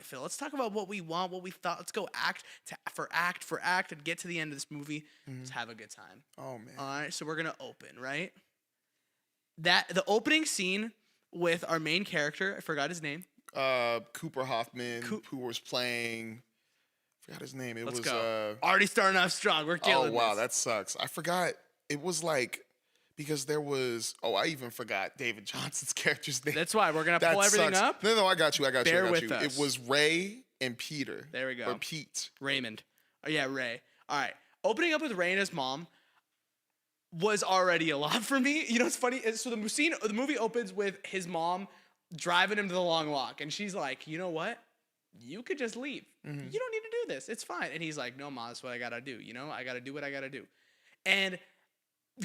it, Phil. Let's talk about what we want, what we thought. Let's go for act, and get to the end of this movie. Let's have a good time. Oh man. All right, so we're gonna open, right? The opening scene with our main character, I forgot his name. Cooper Hoffman, who was playing. Forgot his name. Let's go. Already starting off strong. We're killing. Oh wow, this. that sucks. I forgot. It was like because there was. Oh, I even forgot David Jonsson's character's name. That's why we're gonna pull everything up. No, I got you. Bear with us. It was Ray and Peter. There we go. Or Pete. Raymond. Oh yeah, Ray. All right. Opening up with Ray and his mom was already a lot for me. You know, it's funny. So the movie opens with his mom driving him to the long walk, and she's like, "You know what? You could just leave. You don't need to do this. It's fine." And he's like, "No, Mom, that's what I gotta do. You know, I gotta do what I gotta do." And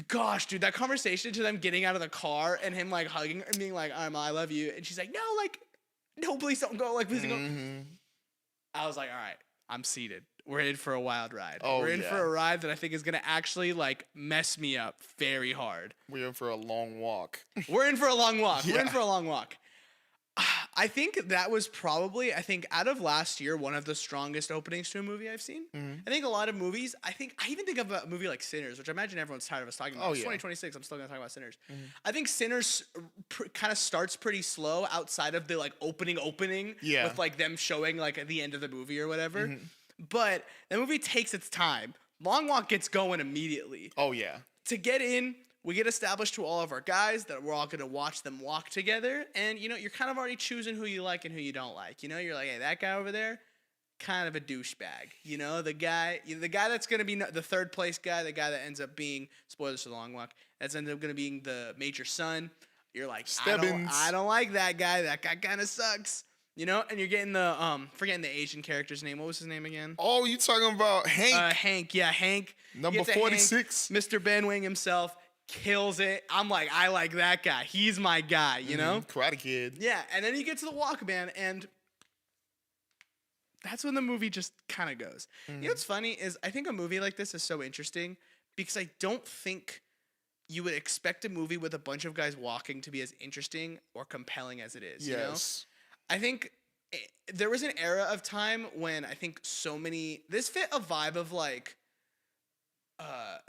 gosh, dude, that conversation to them getting out of the car and him like hugging her and being like, "All right, Mom, I love you," and she's like, "No, please don't go. Like, please don't go." I was like, "All right, I'm seated. We're in for a wild ride. We're in for a ride that I think is gonna actually like mess me up very hard. We're in for a long walk. We're in for a long walk. Yeah. We're in for a long walk." I think that was probably, out of last year, one of the strongest openings to a movie I've seen. I think a lot of movies, I even think of a movie like Sinners, which I imagine everyone's tired of us talking about. It's 2026, I'm still going to talk about Sinners. I think Sinners kind of starts pretty slow outside of the like opening with like them showing like at the end of the movie or whatever. But the movie takes its time. Long Walk gets going immediately. Oh, yeah. To get in, we get established to all of our guys that we're all going to watch them walk together. And, you know, you're kind of already choosing who you like and who you don't like. You know, you're like, hey, that guy over there, kind of a douchebag. You know, the guy that's going to be the third place guy, the guy that ends up being, spoilers for the Long Walk, that's ended up going to be the major son. You're like, I don't like that guy. That guy kind of sucks. You know, and you're getting forgetting the Asian character's name. What was his name again? Oh, you talking about Hank? Hank, yeah, Hank. Number 46. Mr. Ben Wing himself kills it. I'm like, I like that guy. He's my guy, you know? Karate Kid. Yeah, and then you get to the Walkman, and that's when the movie just kind of goes. You know what's funny is I think a movie like this is so interesting because I don't think you would expect a movie with a bunch of guys walking to be as interesting or compelling as it is, you know? I think there was an era of time when I think this fit a vibe of like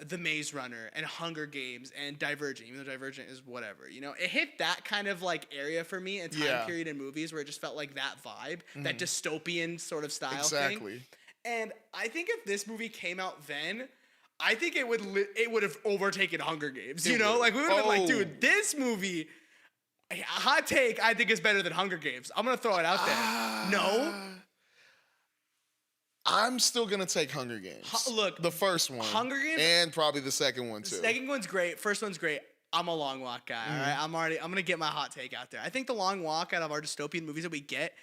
The Maze Runner and Hunger Games and Divergent, even though Divergent is whatever, you know, it hit that kind of like area for me and time period in movies where it just felt like that vibe, that dystopian sort of style thing. And I think if this movie came out then, I think it would have overtaken Hunger Games, you know, like we would have been like, dude, this movie. Hot take, I think is better than Hunger Games. I'm gonna throw it out there. No, I'm still gonna take Hunger Games. Look, the first one, Hunger Games, and probably the second one too. The second one's great. First one's great. I'm a Long Walk guy. All right, I'm gonna get my hot take out there. I think the Long Walk out of our dystopian movies that we get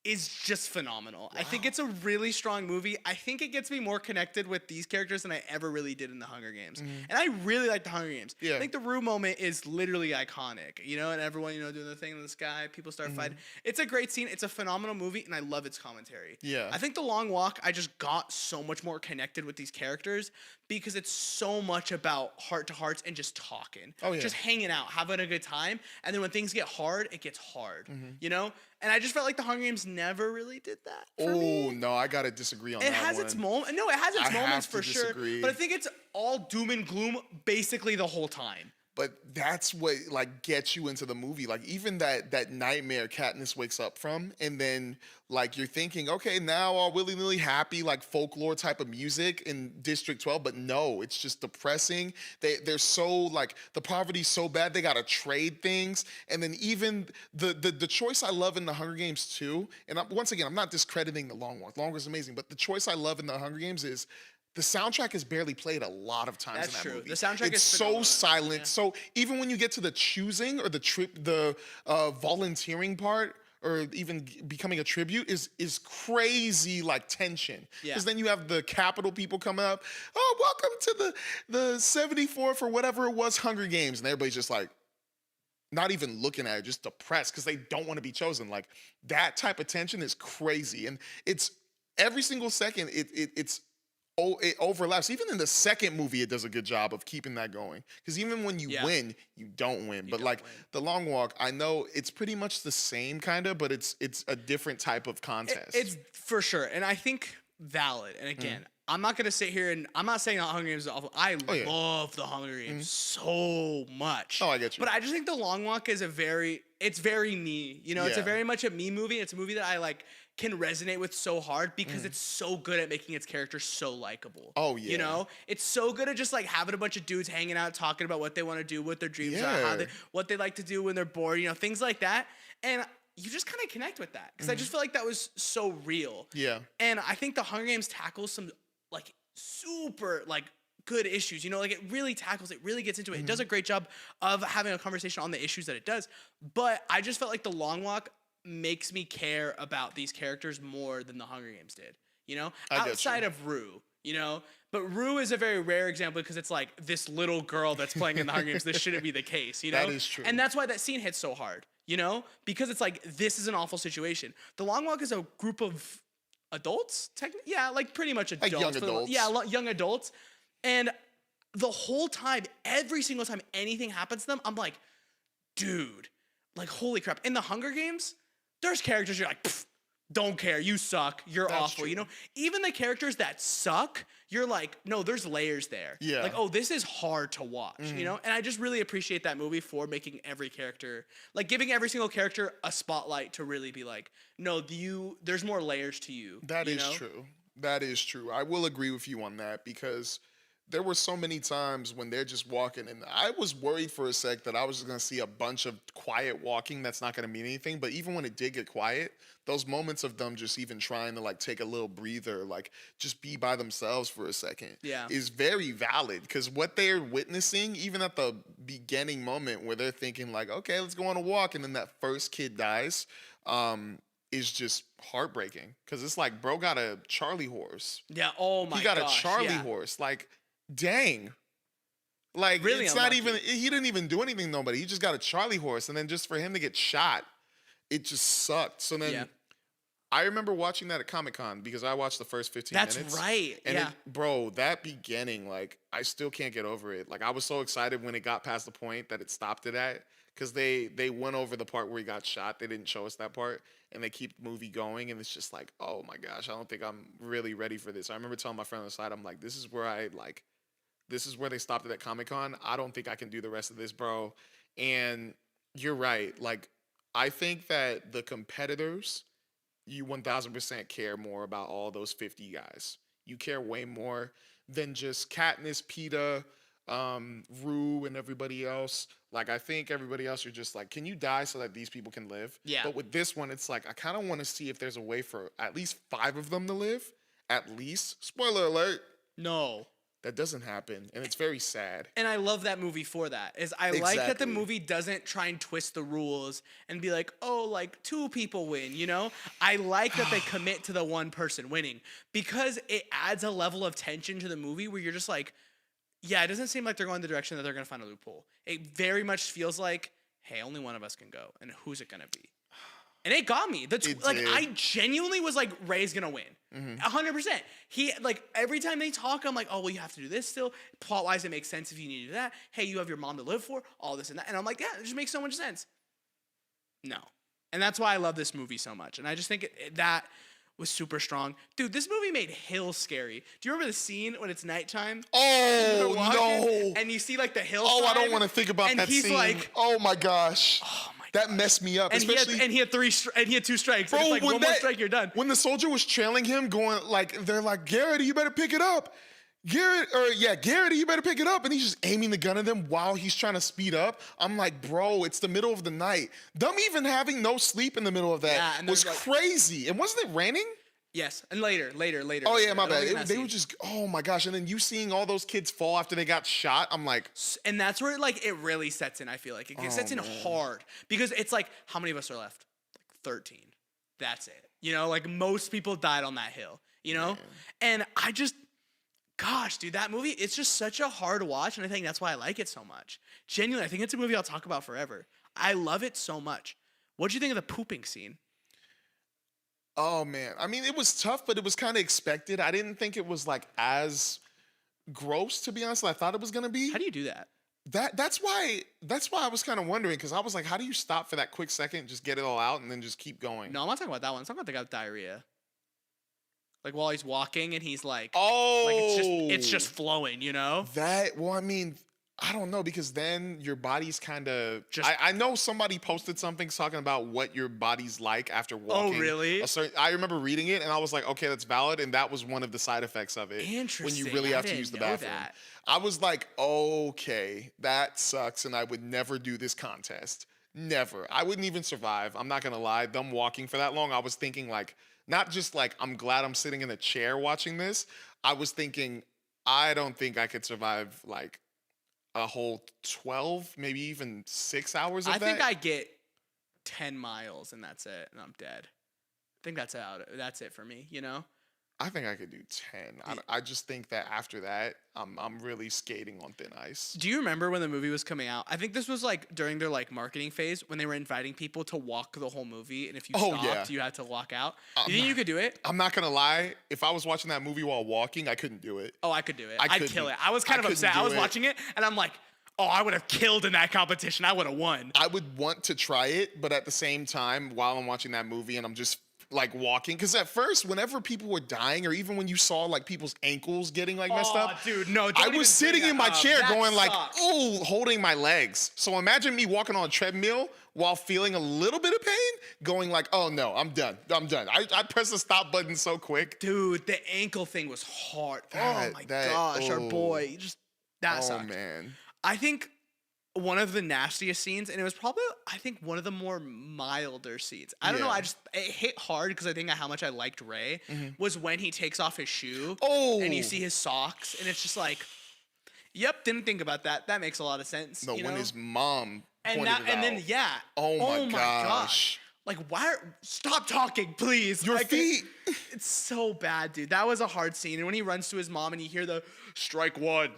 is just phenomenal. Wow. I think it's a really strong movie. I think it gets me more connected with these characters than I ever really did in the Hunger Games. And I really like the Hunger Games. I think the Rue moment is literally iconic, you know, and everyone, you know, doing the thing in the sky, people start fighting. It's a great scene. It's a phenomenal movie, and I love its commentary. I think the Long Walk, I just got so much more connected with these characters because it's so much about heart-to-hearts and just talking. Just hanging out, having a good time. And then when things get hard, it gets hard, you know? And I just felt like the Hunger Games never really did that for me. Oh, no, I got to disagree on that one. It has its moments. No, it has its moments for sure. But I think it's all doom and gloom basically the whole time. But that's what like gets you into the movie. Like even that nightmare Katniss wakes up from, and then like you're thinking, okay, now all willy-nilly happy, like folklore type of music in District 12. But no, it's just depressing. They're so like the poverty's so bad they gotta trade things. And then even the choice I love in the Hunger Games too. And once again, I'm not discrediting the Long Walk. Long Walk is amazing, but the choice I love in the Hunger Games is the soundtrack is barely played a lot of times in that movie. The soundtrack is so silent. Yeah. So even when you get to the choosing or the volunteering part, or even becoming a tribute, is crazy like tension. Because then you have the Capitol people coming up. Oh, welcome to the 74th or whatever it was Hunger Games, and everybody's just like not even looking at it, just depressed because they don't want to be chosen. Like that type of tension is crazy, and it's every single second. It's it overlaps. Even in the second movie, it does a good job of keeping that going. Because even when you win, you don't win. But like The Long Walk, I know it's pretty much the same kind of, but it's a different type of contest. It's for sure, and I think valid. And again, I'm not gonna sit here and I'm not saying the Hunger Games is awful. I love the Hunger Games so much. Oh, I get you. But I just think The Long Walk is it's very me. You know, it's a very much a me movie. It's a movie that I like can resonate with so hard because it's so good at making its characters so likable. Oh yeah. You know? It's so good at just like having a bunch of dudes hanging out, talking about what they want to do, what their dreams are, what they like to do when they're bored, you know, things like that. And you just kind of connect with that because I just feel like that was so real. Yeah. And I think the Hunger Games tackles some like super like good issues. You know, like it really gets into it. It does a great job of having a conversation on the issues that it does. But I just felt like The Long Walk makes me care about these characters more than the Hunger Games did. You know, outside of Rue, you know, but Rue is a very rare example because it's like this little girl that's playing in the Hunger Games. This shouldn't be the case, you know? That is true. And that's why that scene hits so hard, you know, because it's like, this is an awful situation. The Long Walk is a group of adults, technically. Yeah, like pretty much adults. Like young adults. Young adults. And the whole time, every single time anything happens to them, I'm like, dude, like, holy crap. In the Hunger Games, there's characters you're like, don't care, you suck, you're awful, true. you know? Even the characters that suck, you're like, no, there's layers there. Yeah. Like, oh, this is hard to watch, you know? And I just really appreciate that movie for making every character, like giving every single character a spotlight to really be like, no, there's more layers to you. That is true. That is true. I will agree with you on that because there were so many times when they're just walking, and I was worried for a sec that I was just going to see a bunch of quiet walking that's not going to mean anything. But even when it did get quiet, those moments of them just even trying to like take a little breather, like just be by themselves for a second, is very valid. Because what they're witnessing, even at the beginning moment where they're thinking like, okay, let's go on a walk, and then that first kid dies, is just heartbreaking. Because it's like, bro got a Charlie horse. Yeah. Oh my god. He got a Charlie horse. Like, dang. Like, really it's unlucky. not even, he didn't even do anything, nobody. He just got a Charlie horse. And then just for him to get shot, it just sucked. So then I remember watching that at Comic-Con because I watched the first 15 minutes. That's right. And bro, that beginning, like, I still can't get over it. Like, I was so excited when it got past the point that it stopped it at. Because they went over the part where he got shot. They didn't show us that part. And they keep the movie going. And it's just like, oh my gosh, I don't think I'm really ready for this. I remember telling my friend on the side, I'm like, this is where they stopped it at Comic-Con. I don't think I can do the rest of this, bro. And you're right. Like, I think that the competitors, you 1000% care more about all those 50 guys. You care way more than just Katniss, Peeta, Rue, and everybody else. Like, I think everybody else are just like, can you die so that these people can live? Yeah. But with this one, it's like, I kind of want to see if there's a way for at least 5 of them to live. At least. Spoiler alert. No. That doesn't happen, and it's very sad. And I love that movie for that. I like that the movie doesn't try and twist the rules and be like, oh, like 2 people win, you know? I like that they commit to the one person winning because it adds a level of tension to the movie where you're just like, yeah, it doesn't seem like they're going the direction that they're going to find a loophole. It very much feels like, hey, only one of us can go, and who's it going to be? And it got me. I genuinely was like, Ray's gonna win. 100%. He, like, every time they talk, I'm like, oh, well, you have to do this still. Plot-wise, it makes sense if you need to do that. Hey, you have your mom to live for, all this and that. And I'm like, yeah, it just makes so much sense. No. And that's why I love this movie so much. And I just think that was super strong. Dude, this movie made Hill scary. Do you remember the scene when it's nighttime? Oh, no. And you see, like, the hill. Oh, I don't want to think about that scene. And he's like, oh, my gosh. Oh, my That messed me up. And he had 2 strikes. Bro, and it's like, one more strike, you're done. When the soldier was trailing him, going like, they're like, Garrett, you better pick it up. Garrett, you better pick it up. And he's just aiming the gun at them while he's trying to speed up. I'm like, bro, it's the middle of the night. Them even having no sleep in the middle of that was crazy. And wasn't it raining? Yes, and later. Oh, yeah, my bad. They were just, oh, my gosh. And then you seeing all those kids fall after they got shot, I'm like. And that's where, like, it really sets in, I feel like. It sets in hard. Because it's like, how many of us are left? Like, 13. That's it. You know, like, most people died on that hill, you know? Man. And I just, gosh, dude, that movie, it's just such a hard watch. And I think that's why I like it so much. Genuinely, I think it's a movie I'll talk about forever. I love it so much. What'd you think of the pooping scene? Oh man, I mean, it was tough, but it was kind of expected. I didn't think it was like as gross, to be honest, as I thought it was gonna be. How do you do that? That's why I was kind of wondering, because I was like, how do you stop for that quick second, just get it all out, and then just keep going? No, I'm not talking about that one. I'm talking about the guy with diarrhea. Like while he's walking and he's like, it's just flowing, you know? Well, I mean, I don't know, because then your body's kind of. Just- I know somebody posted something talking about what your body's like after walking. Oh, really? I remember reading it and I was like, okay, that's valid, and that was one of the side effects of it. Interesting. When you really I have to didn't use the know bathroom. that. I was like, okay, that sucks, and I would never do this contest. Never. I wouldn't even survive. I'm not gonna lie. Them walking for that long, I was thinking like, not just like I'm glad I'm sitting in a chair watching this. I was thinking, I don't think I could survive like a whole 12, maybe even 6 hours of I that. think I get 10 miles and that's it, and I'm dead. I think that's it for me, you know? I think I could do 10. I just think that after that, I'm really skating on thin ice. Do you remember when the movie was coming out? I think this was like during their like marketing phase when they were inviting people to walk the whole movie, and if you stopped, you had to walk out. You think you could do it? I'm not gonna lie. If I was watching that movie while walking, I couldn't do it. Oh, I could do it. I I'd couldn't. kill it. I was kind of upset. I was do it. watching it, and I'm like, oh, I would have killed in that competition. I would have won. I would want to try it, but at the same time, while I'm watching that movie and I'm just like walking, because at first, whenever people were dying, or even when you saw like people's ankles getting like messed up, dude, no. I was sitting in my chair going like, sucks. oh, holding my legs. So imagine me walking on a treadmill while feeling a little bit of pain, going like, oh no, I'm done. I pressed the stop button so quick. Dude, the ankle thing was hard. Oh my that- gosh, our oh. boy, that Oh sucked. man. I think one of the nastiest scenes, and it was probably, I think, one of the more milder scenes. I don't know. Yeah. It hit hard because I think of how much I liked Ray, was when he takes off his shoe Oh. and you see his socks, and it's just like, yep, didn't think about that. That makes a lot of sense. No, you when know? his mom and pointed it and out. then yeah. Oh my gosh. Like, stop talking, please. Your Like, feet. It's so bad, dude. That was a hard scene. And when he runs to his mom and you hear the strike one.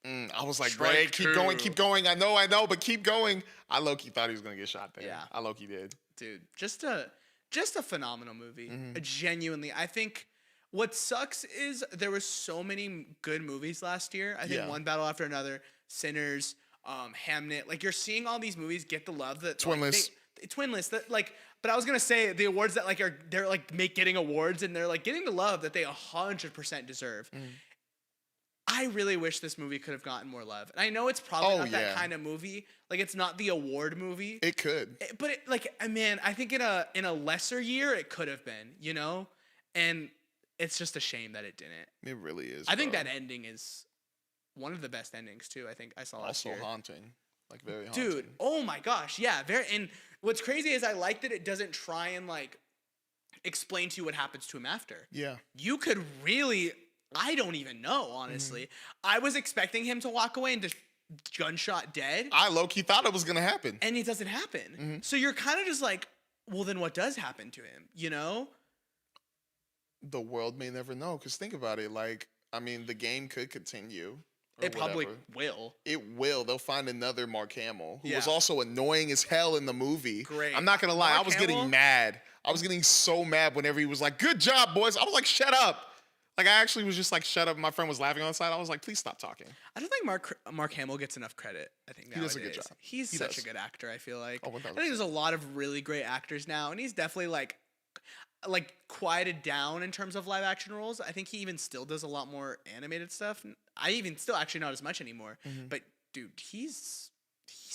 I was like, Strike Ray, keep going, two. keep going. I know, but keep going. I low-key thought he was gonna get shot there. Yeah. I low-key did. Dude, just a phenomenal movie. Genuinely. I think what sucks is there were so many good movies last year. I think Yeah. One Battle After Another, Sinners, Hamnet. Like, you're seeing all these movies get the love that Twinless. Twinless, that like, but I was gonna say the awards that like they're like getting awards and they're like getting the love that they 100% deserve. I really wish this movie could have gotten more love. And I know it's probably not that kind of movie. Like, it's not the award movie. It could. But it, like, man, I think in a lesser year it could have been, you know? And it's just a shame that it didn't. It really is. I think bro. that ending is one of the best endings too. I think I saw last also year. haunting. Like, very haunting. Dude, oh my gosh, yeah. And what's crazy is I like that it doesn't try and like explain to you what happens to him after. Yeah. You could really, I don't even know, honestly. I was expecting him to walk away and just gunshot dead, I low-key thought it was gonna happen. and it doesn't happen. So you're kind of just like, well, then what does happen to him? You know? The world may never know, because think about it. Like, I mean, the game could continue. Or It probably whatever. will. It will. They'll find another Mark Hamill, who was Yeah. also annoying as hell in the movie. Great. I'm not gonna lie, Mark I was Hamill? getting mad. I was getting so mad whenever he was like, "Good job, boys." I was like, "Shut up." Like, I actually was just like, "Shut up." My friend was laughing on the side. I was like, "Please stop talking." I don't think Mark Hamill gets enough credit. I think He does a good nowadays. job. He's He such does. a good actor. I feel like. Oh, I 1000%. think there's a lot of really great actors now, and he's definitely like quieted down in terms of live action roles. I think he even still does a lot more animated stuff. I even still actually not as much anymore. But dude, he's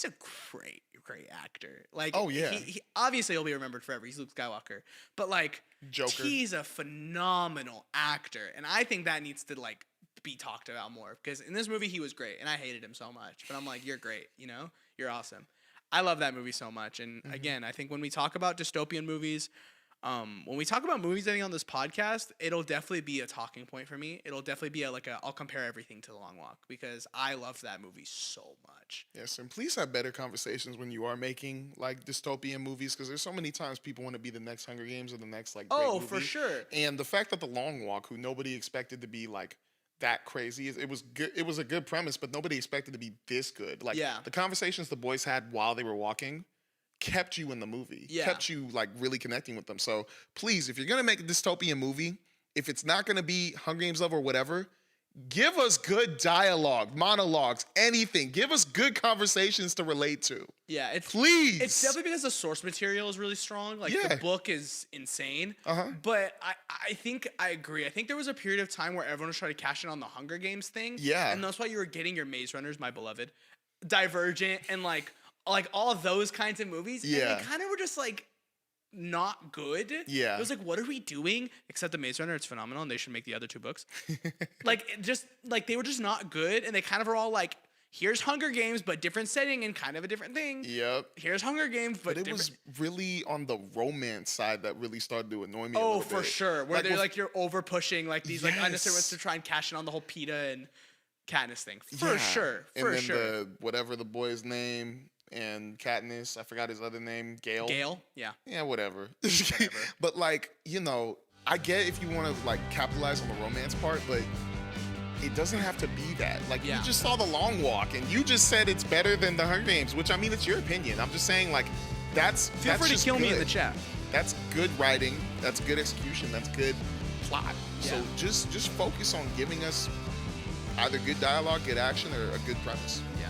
a great actor. Like, Oh, yeah. he obviously he'll be remembered forever. He's Luke Skywalker, but like, Joker. he's a phenomenal actor, and I think that needs to like be talked about more, because in this movie he was great, and I hated him so much. But I'm like, you're great, you know, you're awesome. I love that movie so much, and again, I think when we talk about dystopian movies, when we talk about movies, I think on this podcast, it'll definitely be a talking point for me. It'll definitely be I'll compare everything to The Long Walk, because I love that movie so much. Yes, and please have better conversations when you are making like dystopian movies, because there's so many times people want to be the next Hunger Games or the next like great Oh, movie. for sure. And the fact that The Long Walk, who nobody expected to be like that crazy, it was good. It was a good premise, but nobody expected to be this good. Like, Yeah. the conversations the boys had while they were walking kept you in the movie, Yeah. kept you like really connecting with them. So please, if you're gonna make a dystopian movie, if it's not gonna be Hunger Games level or whatever, give us good dialogue, monologues, anything. Give us good conversations to relate to. Yeah, Please. It's definitely because the source material is really strong. Like Yeah. the book is insane. Uh-huh. But I think I agree. I think there was a period of time where everyone was trying to cash in on the Hunger Games thing. Yeah. And that's why you were getting your Maze Runners, my beloved, Divergent, and like all of those kinds of movies. Yeah. And they kind of were just like not good. Yeah. It was like, what are we doing? Except the Maze Runner, it's phenomenal, and they should make the other two books. They were just not good, and they kind of are all like, here's Hunger Games, but different setting and kind of a different thing. Yep. Here's Hunger Games, but It different. was really on the romance side that really started to annoy me. a Oh, little for bit. sure. Where Like, they're with- like, you're over pushing like these like unnecessary ones Yes. to try and cash in on the whole PETA and Katniss thing. For Yeah. sure. And For then sure. the whatever the boy's name and Katniss, I forgot his other name, Gale. Gale, yeah. Yeah, whatever. Whatever. But like, I get if you want to like capitalize on the romance part, but it doesn't have to be that. Like Yeah. you just saw The Long Walk and you just said it's better than The Hunger Games, which I mean it's your opinion. I'm just saying like that's Feel free to just kill me in the good. chat. That's good writing. That's good execution. That's good plot. So Yeah. just focus on giving us either good dialogue, good action, or a good premise. Yeah.